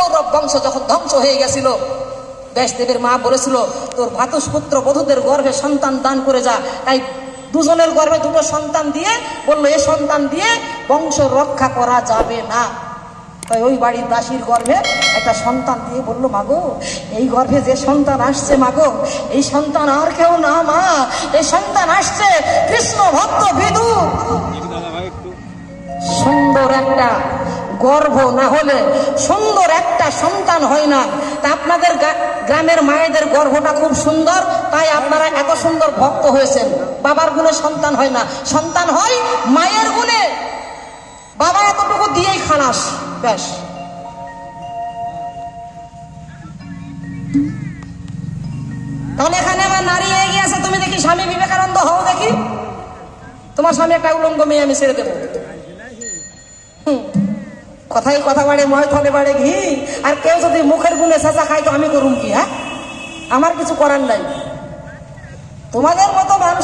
কৌরব বংশ যখন ধ্বংস হয়ে গেছিল, ব্যাসদেবের মা বলেছিল তোর ভ্রাতুষ্পুত্র বধূদের গর্ভে সন্তান দান করে যা। তাই দুজনের গর্ভে দুটো সন্তান দিয়ে বললো এ সন্তান দিয়ে বংশ রক্ষা করা যাবে না। তাই ওই বাড়ির দাসীর গর্ভে একটা সন্তান দিয়ে বললো মাগো এই গর্ভে যে সন্তান আসছে মাগো এই সন্তান আর কেউ না মা, এই সন্তান আসছে কৃষ্ণ ভক্ত বিদুর। সুন্দর একটা গর্ভ না হলে সুন্দর একটা সন্তান হয় না। তা আপনাদের গ্রামের মায়েদের গর্ভটা খুব সুন্দর, তাই আপনারা এত সুন্দর ভক্ত হয়েছেন। বাবার গুণে সন্তান হয় না, সন্তান হয় মায়ের গুণে। বাবা এতটুকু দিয়েই খালাস, ব্যাস। তাহলে এখানে আমার নারী এগিয়ে আছে, তুমি দেখি স্বামী বিবেকানন্দ হও দেখি, তোমার স্বামী একটা উলঙ্গ মেয়ে আমি ছেড়ে দেবো। কথাই কথা বাড়ে ময় থলে বাড়ে ঘি। আর কেউ যদি মুখের গুণে চেঁচা খায় তো আমি করুম কি? হ্যাঁ, আমার কিছু করার নাই। তোমাদের মতো মানুষ